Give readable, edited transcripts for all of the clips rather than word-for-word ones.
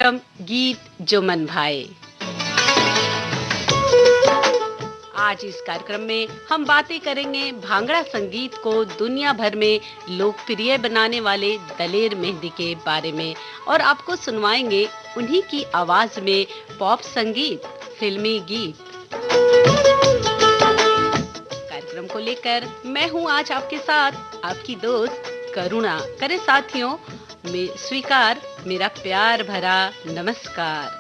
कार्यक्रम गीत जो मन भाए। आज इस कार्यक्रम में हम बातें करेंगे भांगड़ा संगीत को दुनिया भर में लोकप्रिय बनाने वाले दलेर मेहंदी के बारे में और आपको सुनवाएंगे उन्हीं की आवाज में पॉप संगीत, फिल्मी गीत। कार्यक्रम को लेकर मैं हूं आज आपके साथ आपकी दोस्त करुणा। करें साथियों में स्वीकार मेरा प्यार भरा नमस्कार।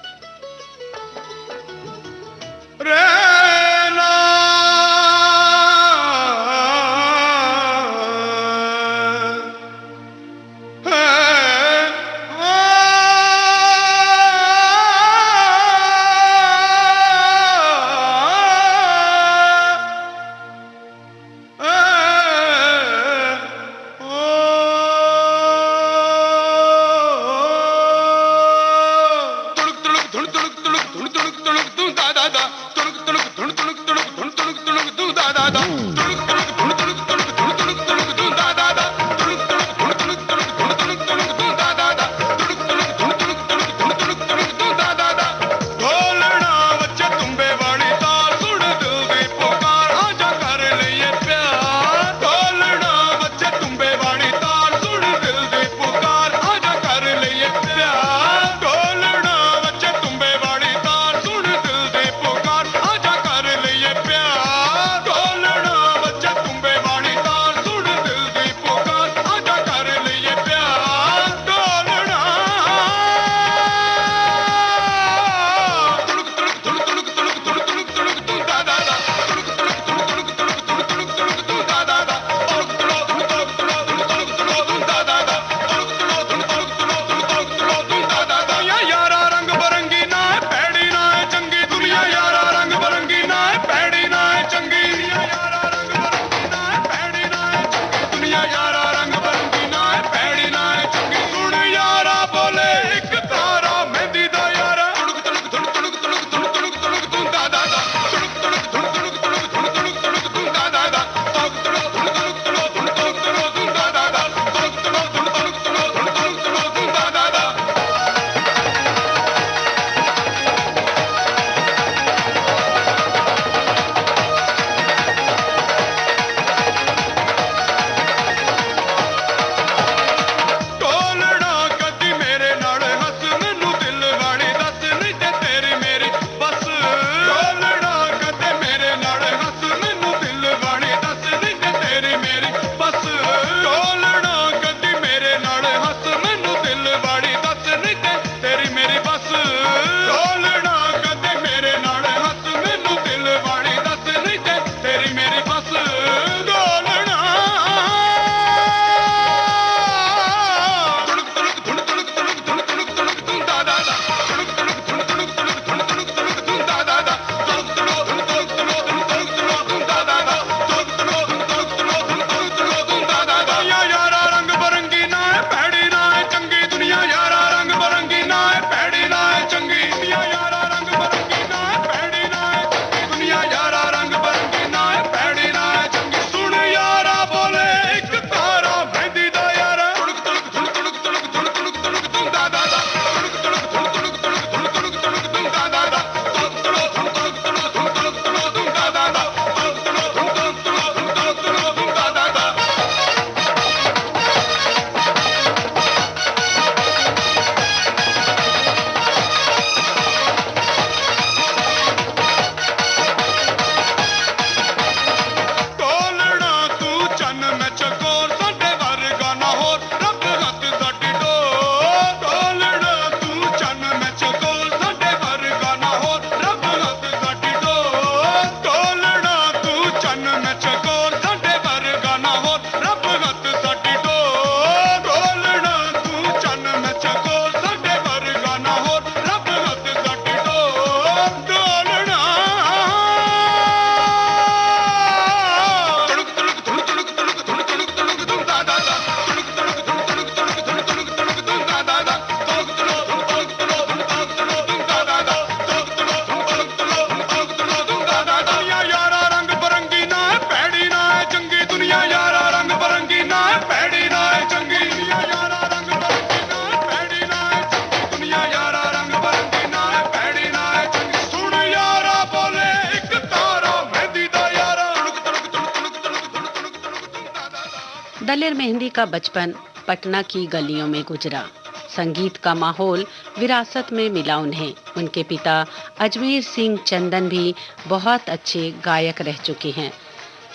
दलेर मेहंदी का बचपन पटना की गलियों में गुजरा। संगीत का माहौल विरासत में मिला उन्हें। उनके पिता अजमेर सिंह चंदन भी बहुत अच्छे गायक रह चुके हैं।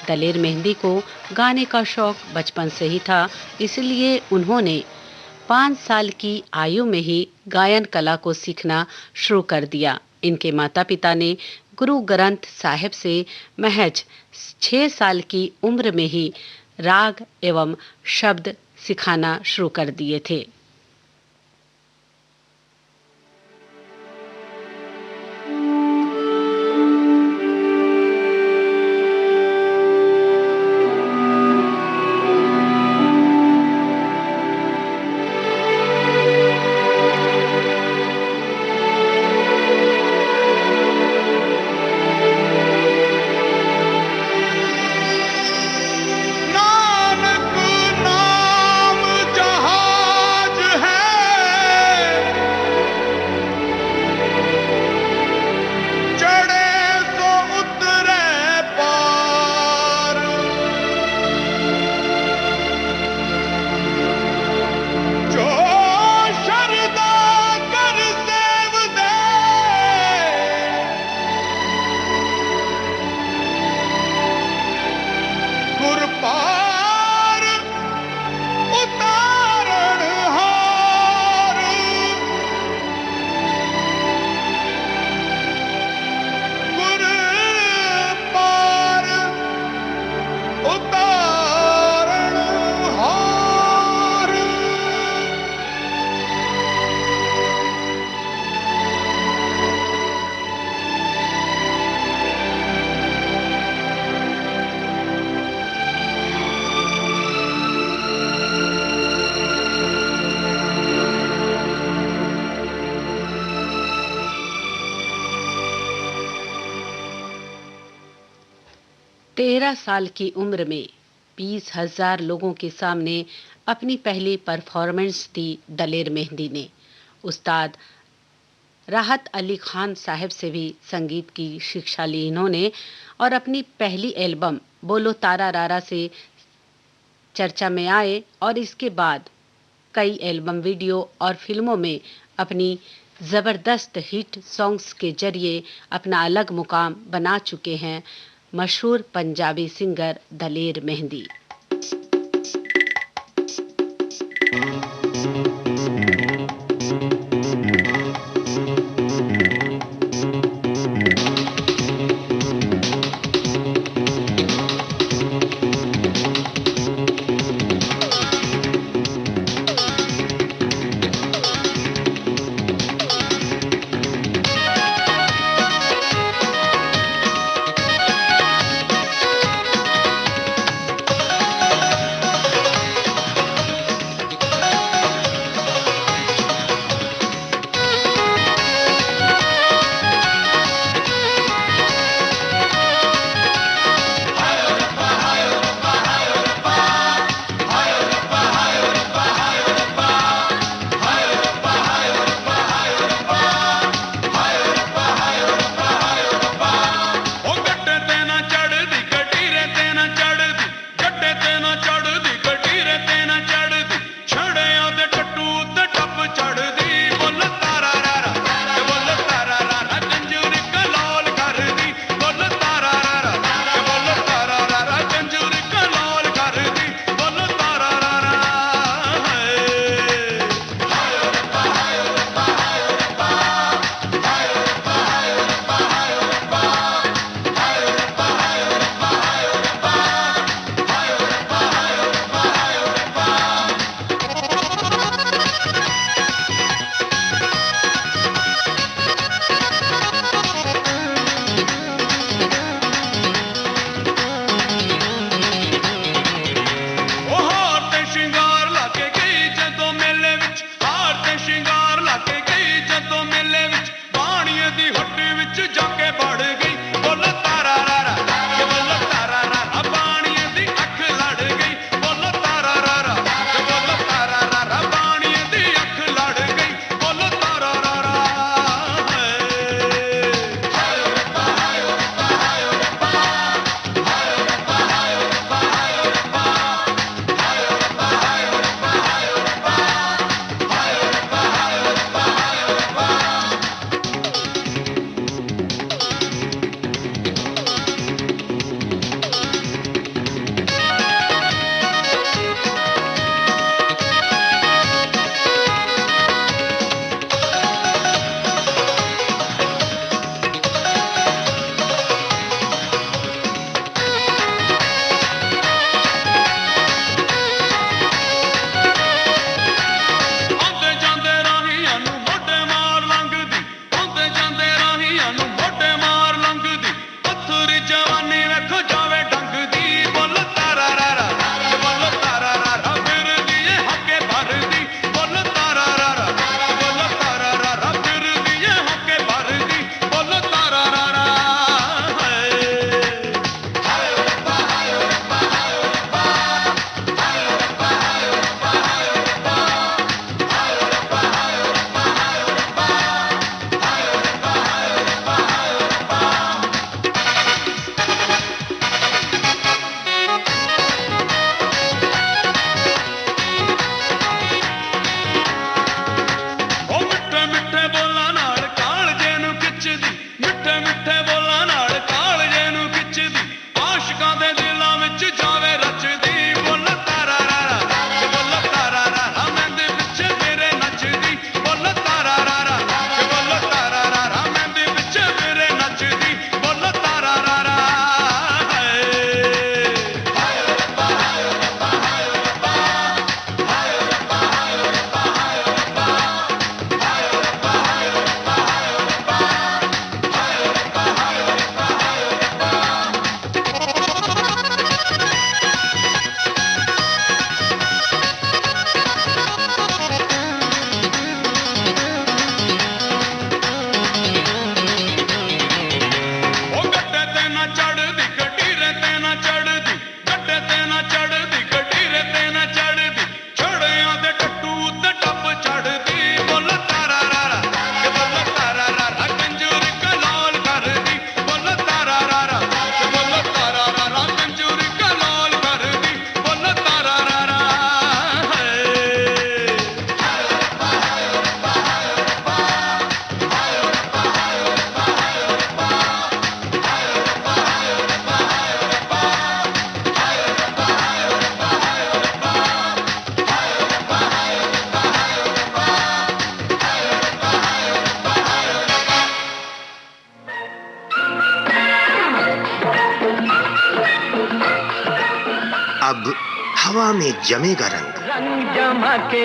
दलेर मेहंदी को गाने का शौक बचपन से ही था, इसलिए उन्होंने 5 साल की आयु में ही गायन कला को सीखना शुरू कर दिया। इनके माता-पिता ने गुरु ग्रंथ साहिब से महज 6 साल की उम्र में ही राग एवं शब्द सिखाना शुरू कर दिए थे। नानक नाम जहाज है, चढ़े सो उतरे पार। जो शरदा कर सेव दे, गुर पार उतारण हार। गुर पार उतारण हार। 13 साल की उम्र में 20,000 लोगों के सामने अपनी पहली परफॉर्मेंस दी दलेर मेहंदी ने। उस्ताद राहत अली खान साहब से भी संगीत की शिक्षा ली इन्होंने और अपनी पहली एल्बम बोलो तारा रारा से चर्चा में आए और इसके बाद कई एल्बम, वीडियो और फिल्मों में अपनी जबरदस्त हिट सॉन्ग्स के जरिए अपना अलग मुकाम बना चुके हैं मशहूर पंजाबी सिंगर दलेर मेहंदी। अब हवा में जमेगा रंग, रंग जमा के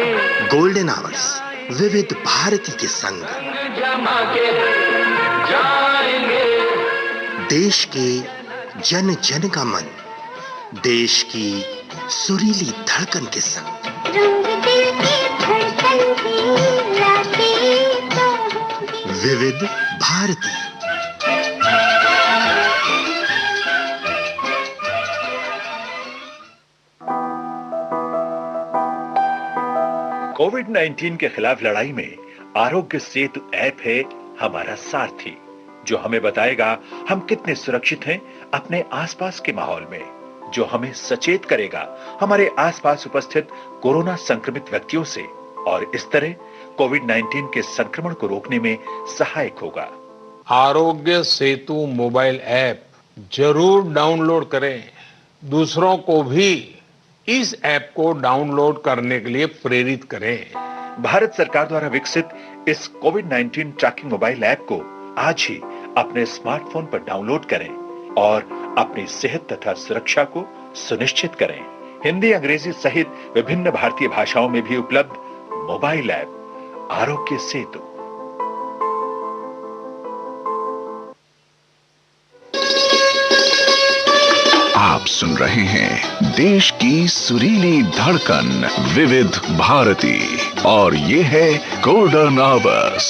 गोल्डन आवर्स विविध भारती के संग, जमा के जाएंगे। देश के जन जन का मन, देश की सुरीली धड़कन के संग। रंग दिल की धड़कन की लाते तो होंगे। विविध भारती। कोविड-19 के खिलाफ लड़ाई में आरोग्य सेतु ऐप है हमारा सारथी, जो हमें बताएगा हम कितने सुरक्षित हैं अपने आसपास के माहौल में, जो हमें सचेत करेगा हमारे आसपास उपस्थित कोरोना संक्रमित व्यक्तियों से और इस तरह कोविड-19 के संक्रमण को रोकने में सहायक होगा। आरोग्य सेतु मोबाइल ऐप जरूर डाउनलोड करें। दूसरों को भी इस ऐप को डाउनलोड करने के लिए प्रेरित करें। भारत सरकार द्वारा विकसित इस कोविड-19 ट्रैकिंग मोबाइल ऐप को आज ही अपने स्मार्टफोन पर डाउनलोड करें और अपनी सेहत तथा सुरक्षा को सुनिश्चित करें। हिंदी, अंग्रेजी सहित विभिन्न भारतीय भाषाओं में भी उपलब्ध मोबाइल ऐप आरोग्य सेतु। आप सुन रहे हैं देश की सुरीली धड़कन विविध भारती और ये है गोल्डन आवर्स।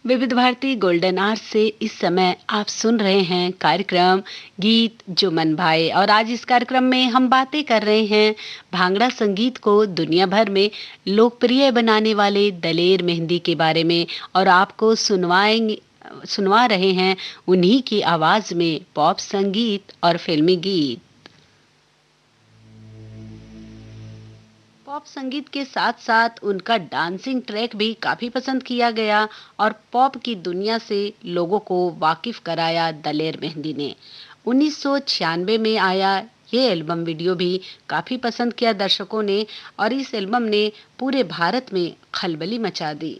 विविध भारती गोल्डन आवर्स से इस समय आप सुन रहे हैं कार्यक्रम गीत जो मन भाए, और आज इस कार्यक्रम में हम बातें कर रहे हैं भांगड़ा संगीत को दुनिया भर में लोकप्रिय बनाने वाले दलेर मेहंदी के बारे में, और आपको सुनवा रहे हैं उन्हीं की आवाज में पॉप संगीत और फिल्मी गीत। पॉप संगीत के साथ साथ उनका डांसिंग ट्रैक भी काफी पसंद किया गया और पॉप की दुनिया से लोगों को वाकिफ कराया दलेर मेहंदी ने। 1996 में आया ये एल्बम वीडियो भी काफी पसंद किया दर्शकों ने और इस एल्बम ने पूरे भारत में खलबली मचा दी।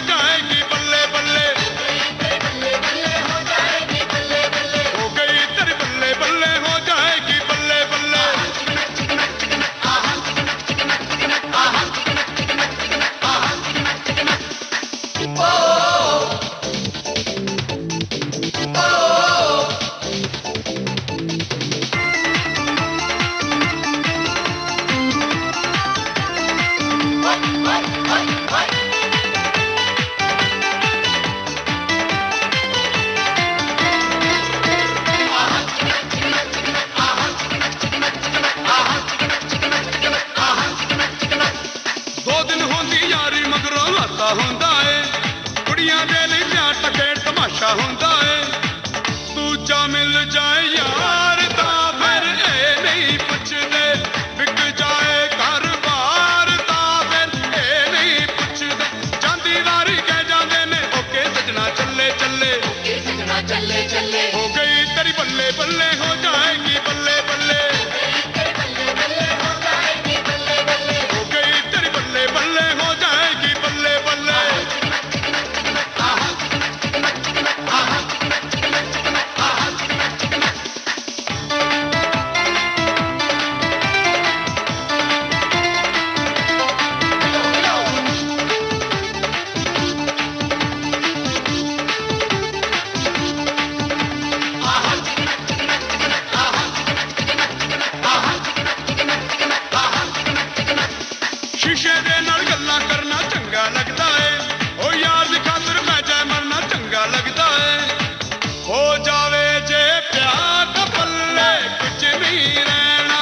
कुड़ियां दे लई प्यार दा खेड़ तमाशा हुंदा है दूजा मिल जाए यार तां फिर ए नहीं पुछदे विक जाए घर बार तां फिर ए नहीं पुछदे जांदी वारी कह जांदे ने ओके सजना चले चले हो गई तेरी बल्ले बल्ले हो जाएगी बल्ले बल्ले हो गई तेरी बल्ले बल्ले हो जाएगी बल्ले बल्ले शीशे दे नाल गल्लां करना चंगा लगदा है ओ यार दी खातर मैं जाए मरना चंगा लगदा है हो जावे जे प्यार दा पल्ले कुछ नहीं रहना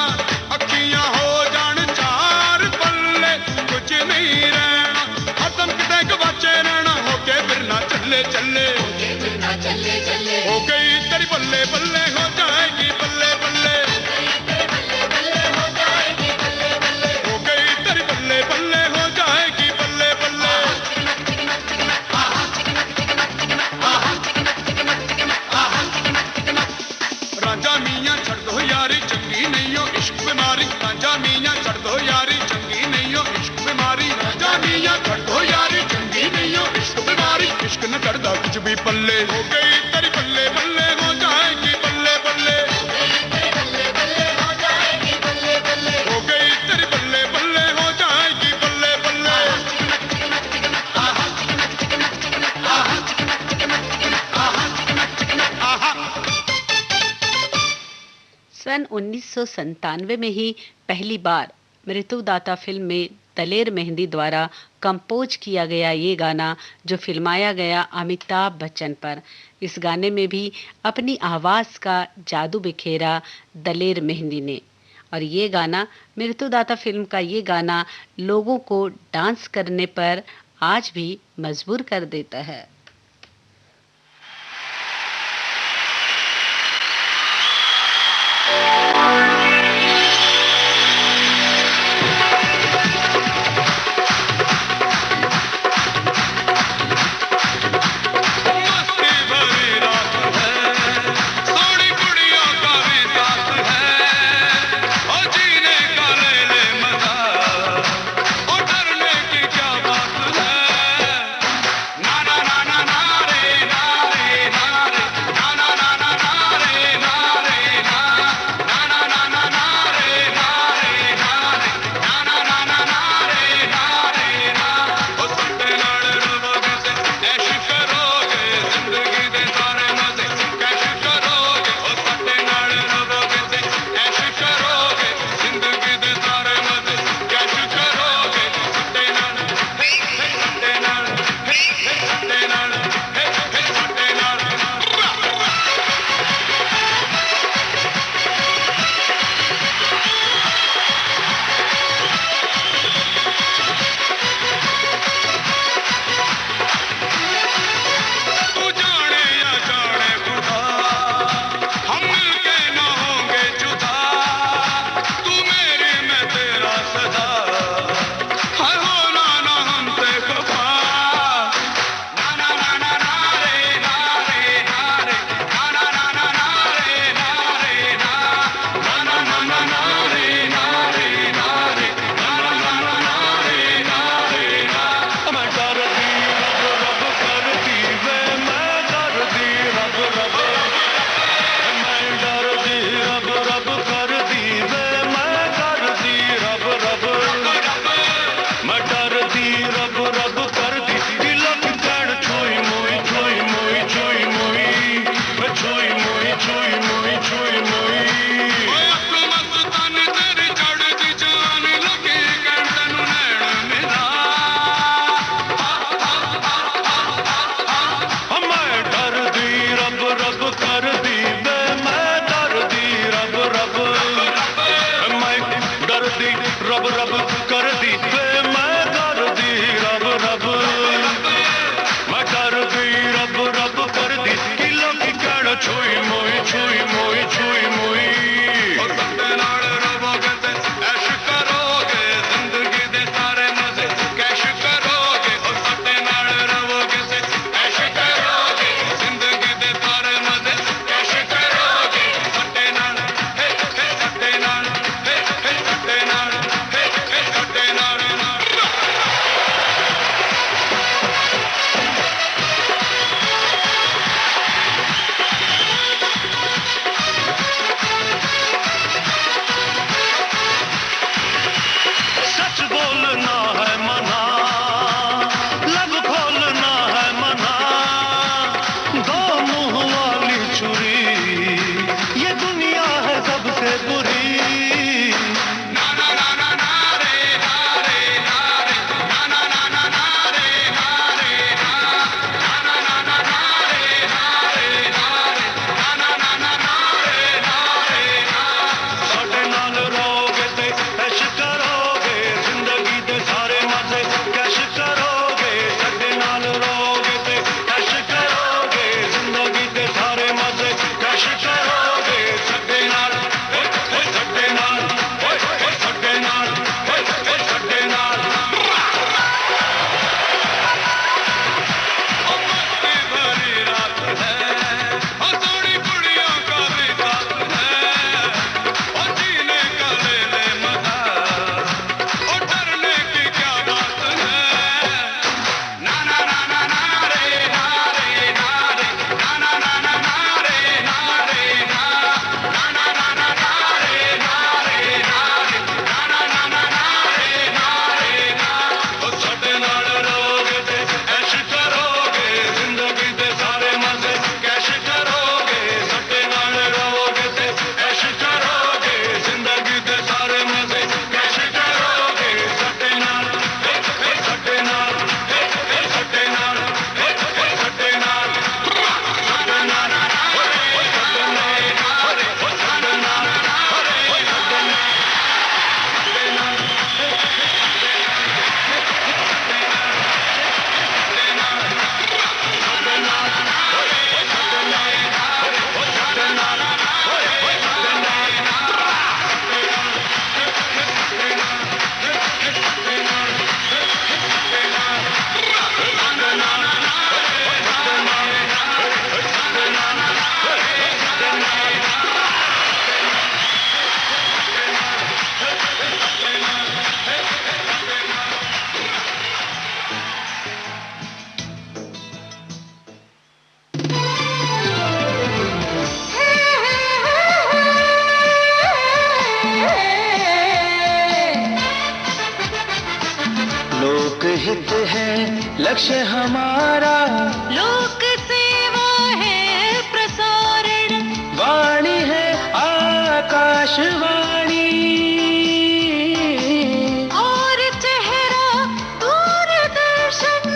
अखियां हो जान चार पल्ले कुछ नहीं रहना हरदम किते गवाचे रहना होके फिरना चले चले हो गई तेरी बल्ले बल्ले हो जाएगी बल्ले बल्ले हो गई तेरी बल्ले बल्ले हो जाएगी बल्ले बल्ले रांझा मियां छड़ दो यारी चंगी नहीं हो इश्क बीमारी रांझा मियां छड़ दो यारी चंगी नहीं हो इश्क बीमारी रांझा मियां छड़ दो यारी चंगी नहीं हो इश्क बीमारी इश्क न करदा कुछ भी पल्ले हो गई तेरी बल्ले बल्ले हो जाएगी बल्ले बल्ले हो गई तेरी बल्ले बल्ले हो जाएगी बल्ले बल्ले सन 1997 में ही पहली बार मृत्युदाता फिल्म में दलेर मेहंदी द्वारा कंपोज किया गया ये गाना जो फिल्माया गया अमिताभ बच्चन पर। इस गाने में भी अपनी आवाज का जादू बिखेरा दलेर मेहंदी ने और ये गाना मृत्युदाता फिल्म का ये गाना लोगों को डांस करने पर आज भी मजबूर कर देता है। मस्ती भरी रात है सोनी कुड़ियों का भी साथ है ओ जीने का ले ले मजा ओ डरने की क्या बात है ना ना ना ना लक्ष्य हमारा लोक सेवा है प्रसारण, वाणी है आकाशवाणी, और चेहरा दूरदर्शन।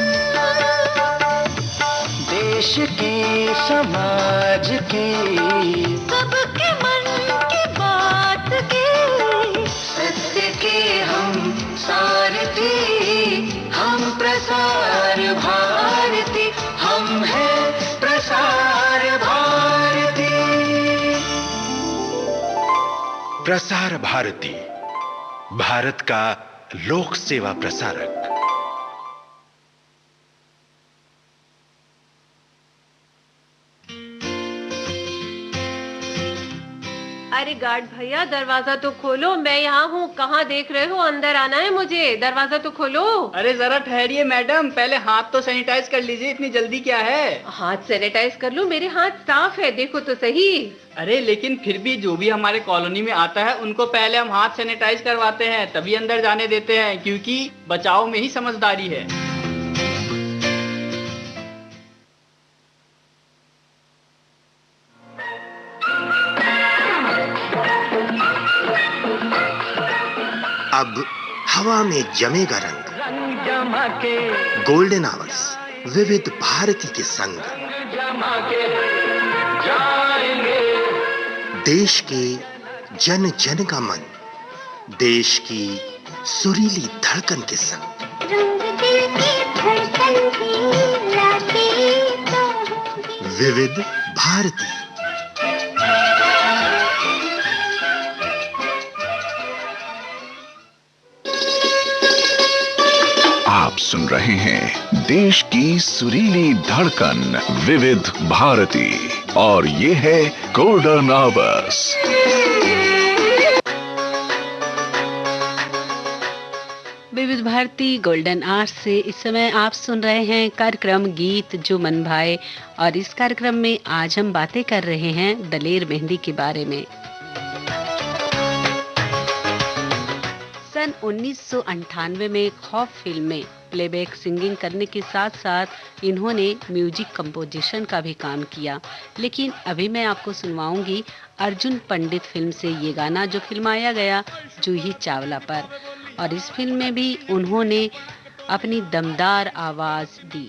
देश की समाज की सबके मन की बात की, सत्य के हम सारथी, हम प्रसार भारती, हम हैं प्रसार भारती। प्रसार भारती, भारत का लोक सेवा प्रसारक। अरे गार्ड भैया दरवाजा तो खोलो, मैं यहाँ हूँ। कहाँ देख रहे हो? अंदर आना है मुझे, दरवाजा तो खोलो। अरे जरा ठहरिए मैडम, पहले हाथ तो सैनिटाइज कर लीजिए, इतनी जल्दी क्या है? हाथ सैनिटाइज कर लूँ? मेरे हाथ साफ है, देखो तो सही। अरे लेकिन फिर भी जो भी हमारे कॉलोनी में आता है उनको पहले हम हाथ सैनिटाइज करवाते हैं, तभी अंदर जाने देते हैं, क्योंकि बचाव में ही समझदारी है। अब हवा में जमेगा रंग, रंग जमा के, गोल्डन आवर्स विविध भारती के संग। जमा के जाएंगे, देश के जन जन का मन, देश की सुरीली धड़कन के संग। रंग दिल की धड़कन भी लाते तो होंगे। विविध भारती। आप सुन रहे हैं देश की सुरीली धड़कन विविध भारती और ये है गोल्डन आवर्स। विविध भारती गोल्डन आवर्स से इस समय आप सुन रहे हैं कार्यक्रम गीत जो मन भाए, और इस कार्यक्रम में आज हम बातें कर रहे हैं दलेर मेहंदी के बारे में। सन 1998 में खौफ फिल्म में प्लेबैक सिंगिंग करने के साथ साथ इन्होंने म्यूजिक कंपोजिशन का भी काम किया। लेकिन अभी मैं आपको सुनवाऊंगी अर्जुन पंडित फिल्म से ये गाना, जो फिल्माया गया जूही चावला पर, और इस फिल्म में भी उन्होंने अपनी दमदार आवाज दी।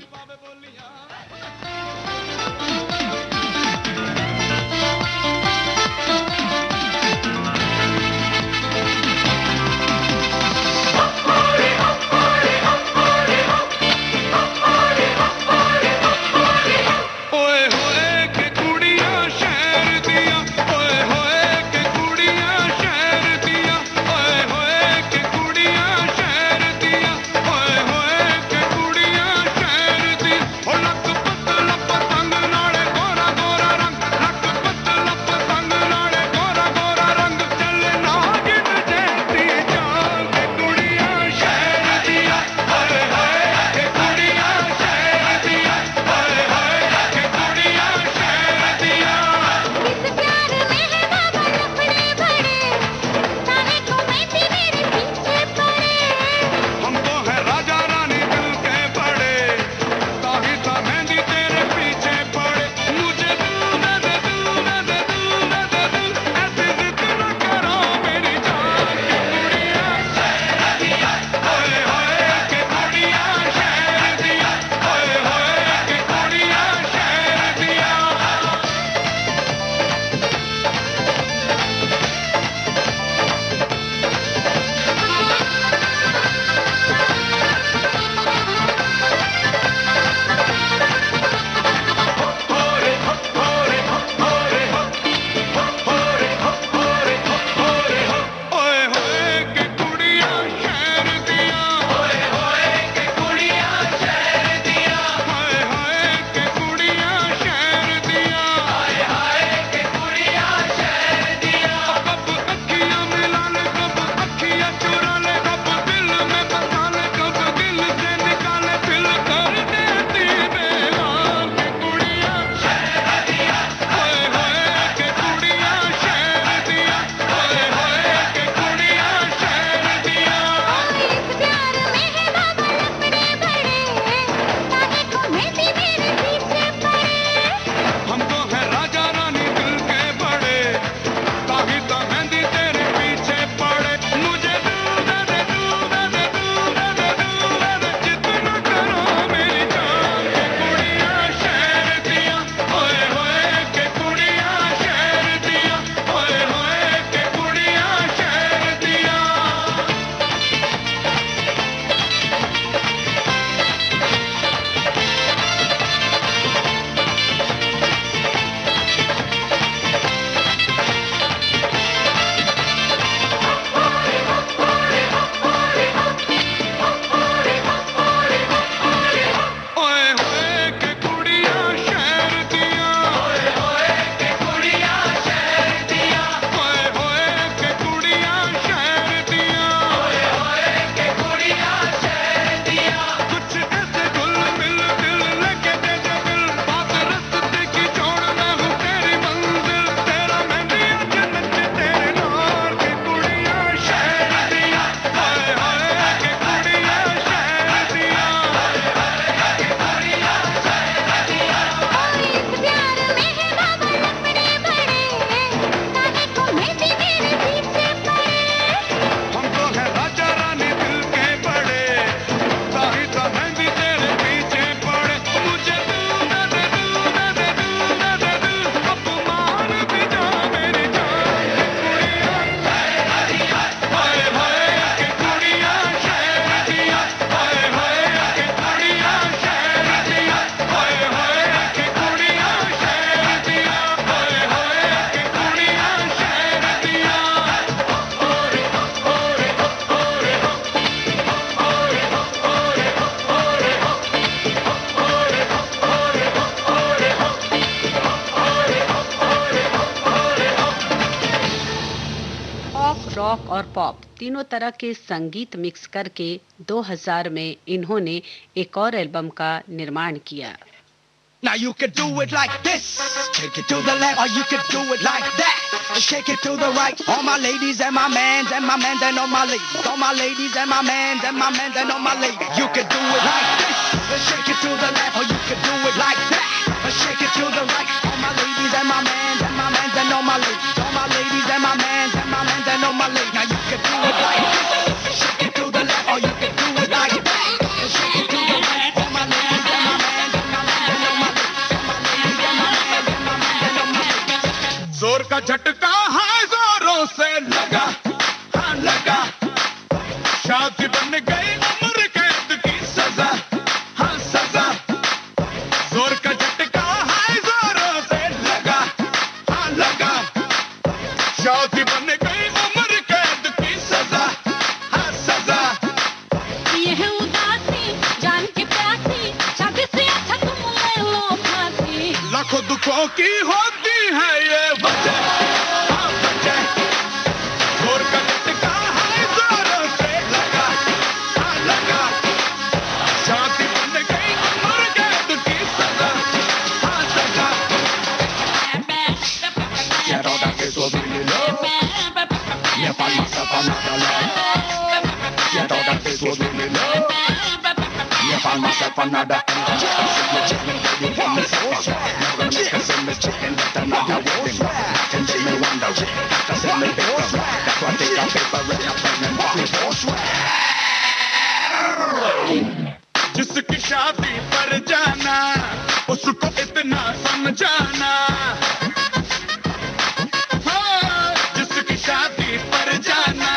लक रॉक और पॉप तीनों तरह के संगीत मिक्स करके 2000 में इन्होंने एक और एल्बम का निर्माण किया। Now you can do it like this, shake it to the left, or you can do it like that, shake it to the right. All my ladies and my mans and my mans and all my ladies, all my ladies and my mans and my mans and all my ladies. You can do it like this, shake it to the left, or you can do it like that, shake it to the right. All my ladies and my mans and my mans and all my ladies, all my ladies and my mans and my mans and all my ladies. Now you can do it like this, shake it to the left, or you can do it like that, shake it to the right. All my ladies and my mans and my mans and all my ladies. जोर का झटका है जोरों से लगा, हाँ लगा, शादी बन गई उम्र कैद की सजा, हाँ सजा। जोर का झटका है जोरों से लगा, हाँ लगा, शादी बन गई उम्र कैद की सजा, हाँ सजा। ये है उदासी जान के प्यासी, शादी से अच्छा तुम ले लो फांसी। लाखों दुखों की होती है ये वजह, हाँ वजह। जोर का झटका है जोरों से लगा, हाँ लगा, शादी बन गई उम्र कैद की सजा, हाँ सजा। Quiero darte tu dinero, me palmas a panada. Quiero darte tu dinero, me palmas a panada. जिसकी शादी पर जाना उसको इतना समझाना, हाँ, जिसकी शादी पर जाना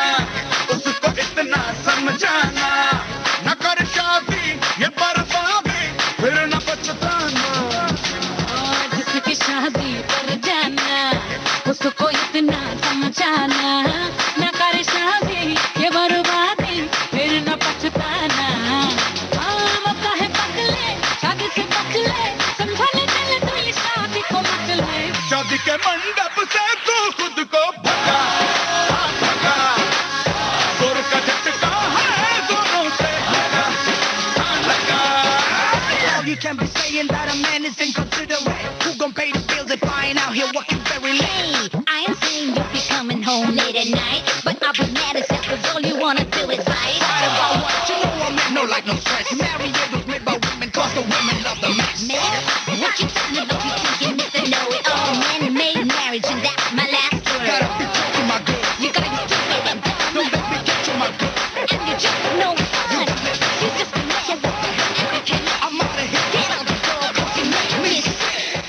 उसको इतना समझाना, न कर शादी ये बर्बादी फिर न पछताना। जिसकी शादी पर जाना उसको इतना समझाना, न करे शादी ये बर्बादी फिर न पछताना। मौका है पकड़े शादी से बच ले, समझाने चले तो ये शादी को मत ले। शादी के मंडप से तू खुद को भगा, हाँ भगा। जोर का झटका है जोरों से लगा, हाँ लगा। You can be saying that a man is inconsiderate. Who gon' pay the bills if I ain't out here working very late? I ain't saying you'll be coming home late at night, but I'll be mad as hell 'cause all you wanna do is fight. Fight about what? You know a man no like no stress. Marriage was made by women 'cause the women love the mess. Man, what you tell me, what you thinking, Mr. Know-it-all? Man-made marriage and that's my last word. Gotta be true to my girl. You gotta be true to them. Don't let me get you my girl. And you just know fun. You just know what I'm out of here. Get out the door 'cause you make me sick.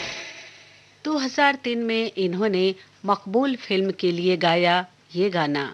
2003 में इन्होंने मकबूल film के लिए गाया ये गाना।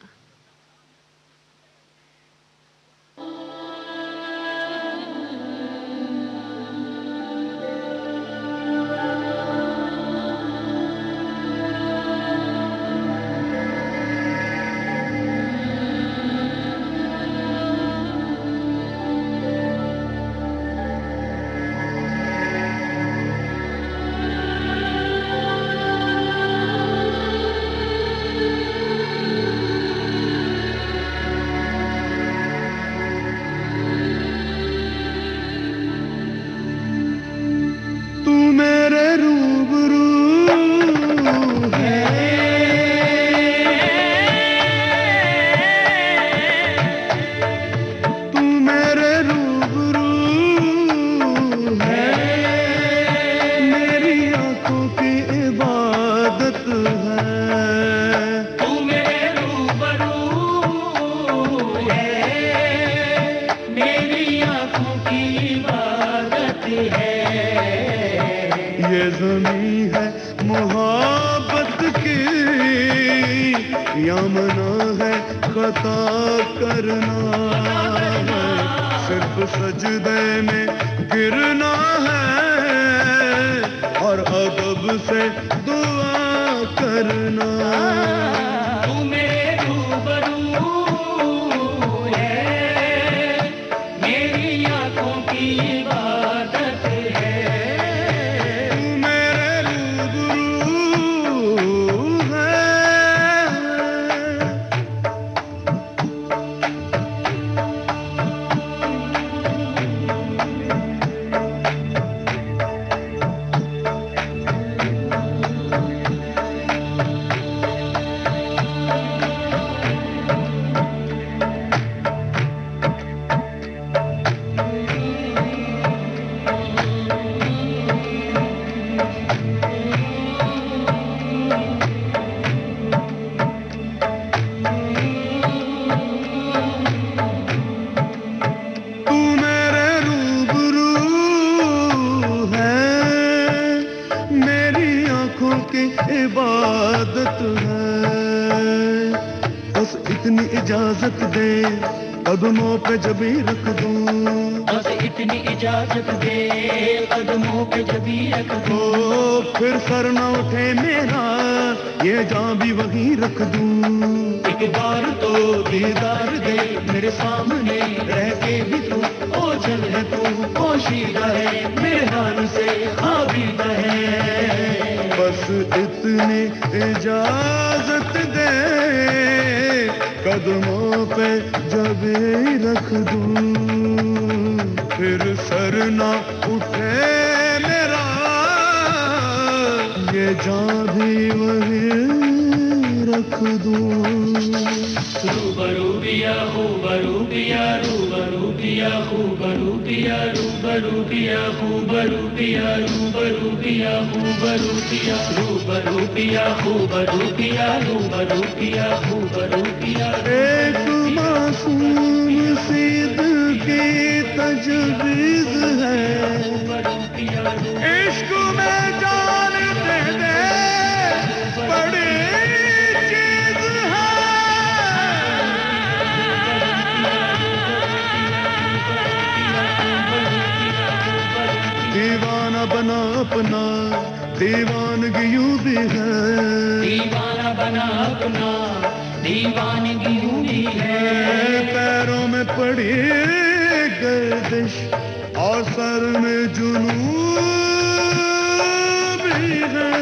यमना है खता करना है, सिर्फ सजदे में गिरना है और अदब से दुआ करना। तू मेरे रूबरू है, मेरी आंखों की इबादत है। तू मेरे रूबरू है, इबादत है। बस इतनी इजाजत दे कदमों पे जबी रख दूं, बस इतनी इजाजत दे कदमों पे जबी रख दूं। फिर सर न उठे मेरा ये जान भी वहीं रख दूं। एक बार तो दीदार दे मेरे सामने रह के भी तू ओझल है, तू पोशीदा है मेरे हाल से आबीदा है। बस इतनी इजाजत दे कदमों पे जबी रख दूं, फिर सर ना उठे मेरा ये जान भी वहीं रख दूं। रूबरू पिया खूबरू पिया, रूबरू पिया खूबरू पिया, रूबरू पिया खूबरू पिया, रूबरू पिया खूबरू पिया, रूबरू पिया खूबरू पिया, रूबरू पिया खूबरू पिया। एक मासूम सी दिल की तजवीज़ है, इश्क में जान दे दे बड़ी चीज है। दीवाना बना अपना दीवानगी यूं भी है, दीवाना बना अपना दीवानगी यूं भी है। पैरों में पड़ी गर्दिश और सर में जुनून भी है।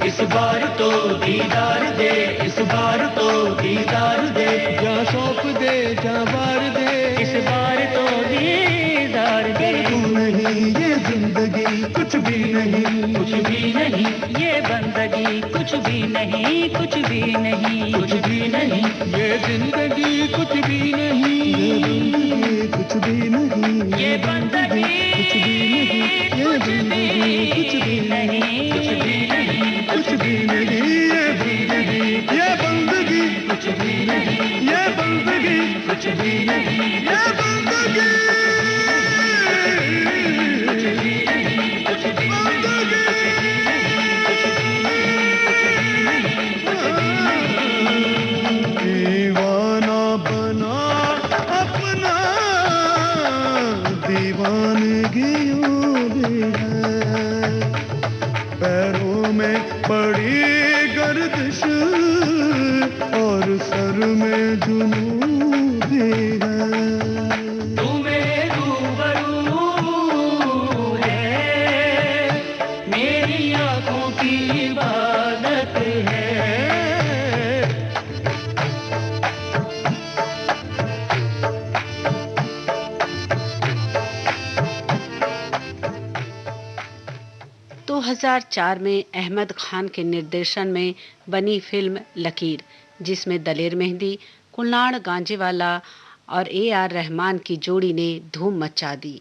इस बार तो दीदार दे, इस बार तो दीदार दे, जा सौंप दे जा वार दे, इस बार तो दीदार दे। तू नहीं ये जिंदगी कुछ भी नहीं, कुछ भी नहीं ये बंदगी, कुछ भी नहीं, कुछ भी नहीं, कुछ भी नहीं ये जिंदगी कुछ भी नहीं, ये कुछ भी नहीं, ये बंदगी कुछ भी नहीं, ये जिंदगी कुछ भी नहीं, कुछ भी नहीं, कुछ भी नहीं, ये जिंदगी ये बंदगी कुछ भी नहीं, ये बंदगी कुछ भी नहीं, ये बंदगी दीवाना बना अपना दीवानगी यूं भी है। पैरों में पड़ी गर्दिश और सर में जुनून भी है। तू मेरे रूबरू है, मेरी आंखों की इबादत है। दो 2004 में अहमद खान के निर्देशन में बनी फिल्म लकीर, जिसमें दलेर मेहंदी, कुल्हाड़ गांजेवाला और AR रहमान की जोड़ी ने धूम मचा दी।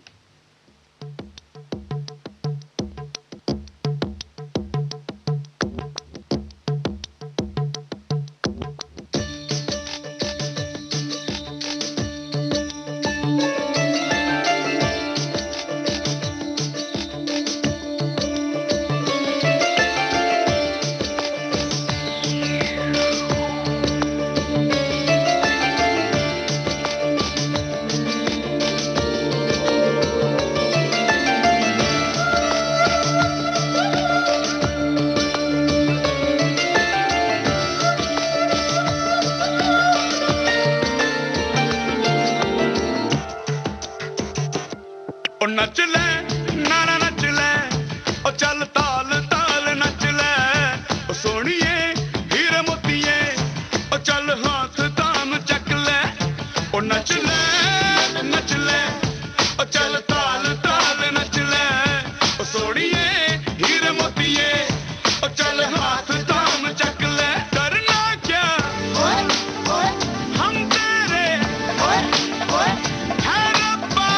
नच ले नाना नच ले ओ चल ताल ताल नच ले ओ सोनिए हीरे मोतिए ओ चल हाथ ताम चक ले ओ नच ले ओ चल ताल ताल नच ले ओ सोनिए हीरे मोतिए ओ चल हाथ ताम चक ले करना क्या हम तेरे है रब्बा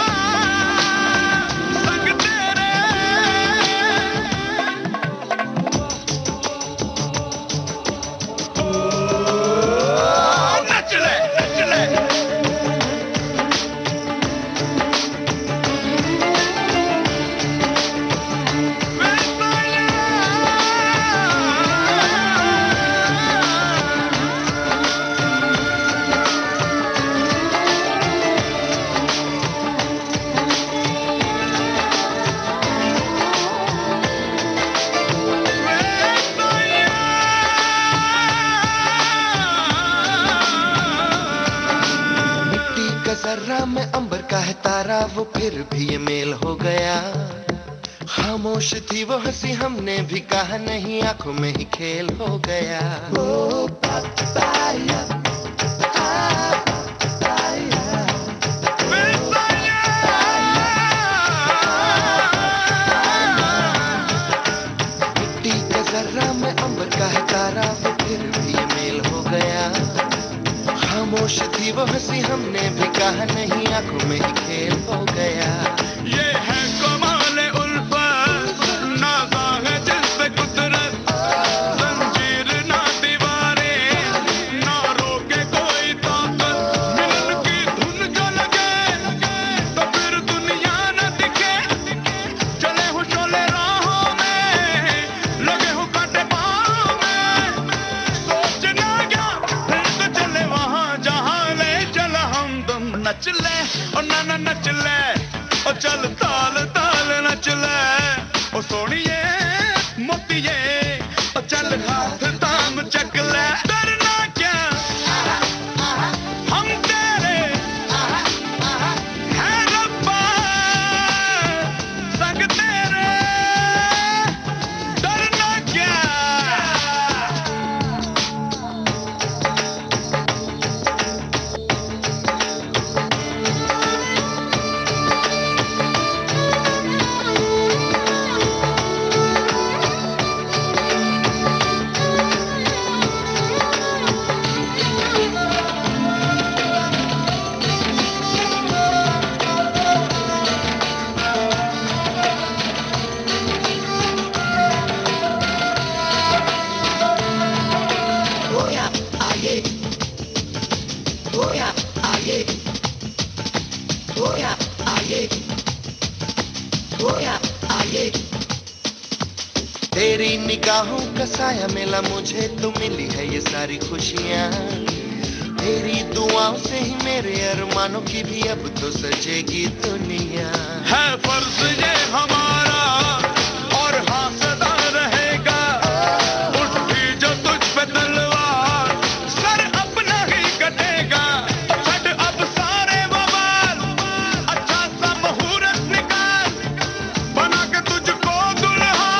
जर्रा में अंबर का है तारा, वो फिर भी ये मेल हो गया। खामोश थी वो हंसी, हमने भी कहा नहीं, आंखों में ही खेल हो गया। ओ पापाया, मिट्टी के जर्रा में अंबर का है तारा, वो फिर भी ये मेल हो गया। खामोश थी वो हंसी, हमने भी कहा नहीं, आंखों में ही खेल हो गया। ये है कमाल उल्फत, नाज़ा है जिस पे कुदरत, जंजीर ना दीवारें, ना रोके कोई ताकत। मिलन की धुन जो लगे तो फिर दुनिया न दिखे, चले हो शोले राहों में, लगे हो कांटे पाँव में। सोच ना गया फिर तो चले वहाँ जहाँ ले चला हमदम। नच ले और ना नच ले, ओ चल ताल ताल नच ले, ओ सोनिए मोतिए, ओ चल हाथ थाम चक ले। डरना क्या हम तेरे हैं रब्बा, संग तेरे, डरना क्या। तेरी निगाहों का साया मिला मुझे, तो मिली है ये सारी खुशियाँ। तेरी दुआओं से ही मेरे अरमानों की भी अब तो सजेगी दुनिया। है फर्ज ये हमारा और हाँ सदा रहेगा, उठी जो तुझ पे तलवार, सर अपना ही कटेगा। छठ अब सारे बवाल, अच्छा सा मुहूर्त निकाल, बना के तुझको दुल्हा,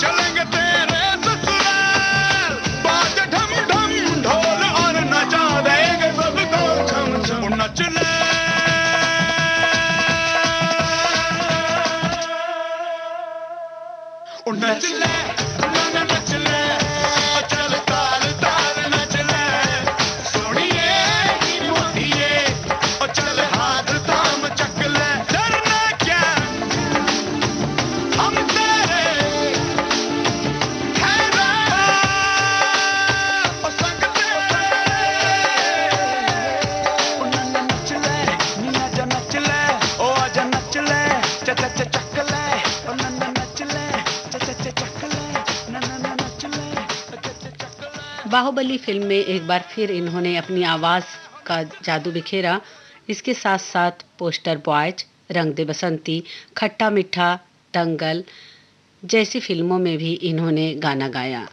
चलेंगे तेरे ससुराल। बाज ढम ढम ढोल और नचा देंगे सबको छम छम। नच ले नच ले, नच ले, चल ताल ताल नच ले, सोनिए मोतिए, चल हाथ थाम चक ले। डरना क्या हम तेरे हैं रब्बा, ओ संग तेरे, नच ले, आजा नच ले, ओ आजा नच ले, चक ले, ओ नच ले, बाहुबली फिल्म में एक बार फिर इन्होंने अपनी आवाज का जादू बिखेरा। इसके साथ साथ पोस्टर बॉयज, रंग दे बसंती, खट्टा मीठा, दंगल जैसी फिल्मों में भी इन्होंने गाना गाया।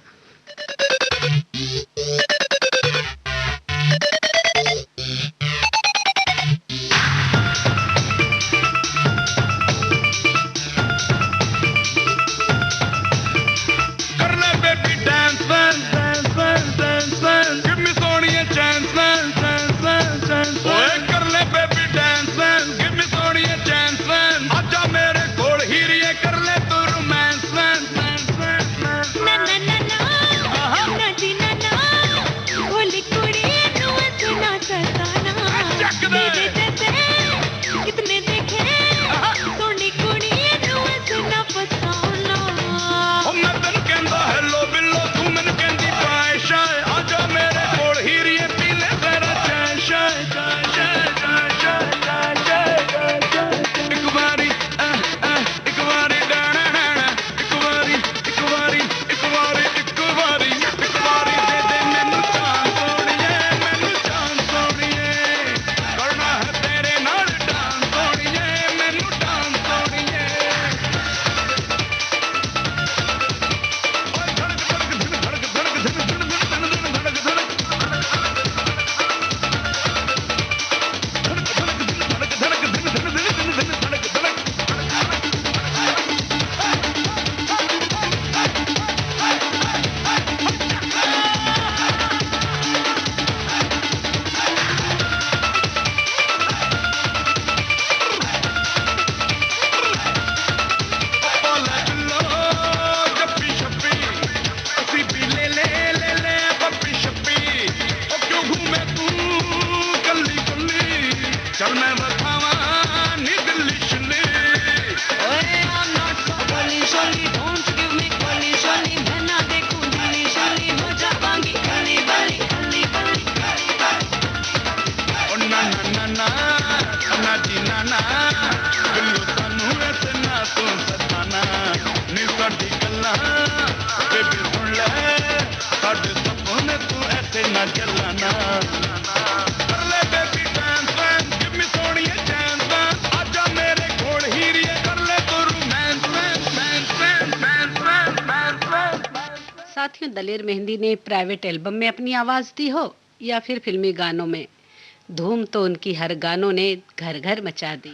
ना में दलेर मेहंदी ने प्राइवेट एल्बम में अपनी आवाज दी हो या फिर फिल्मी गानों में, धूम तो उनकी हर गानों ने घर घर मचा दी।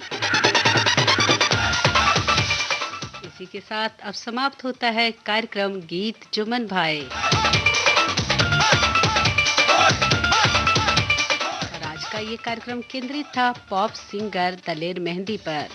इसी के साथ अब समाप्त होता है कार्यक्रम गीत जो मन भाए। और आज का ये कार्यक्रम केंद्रित था पॉप सिंगर दलेर मेहंदी पर।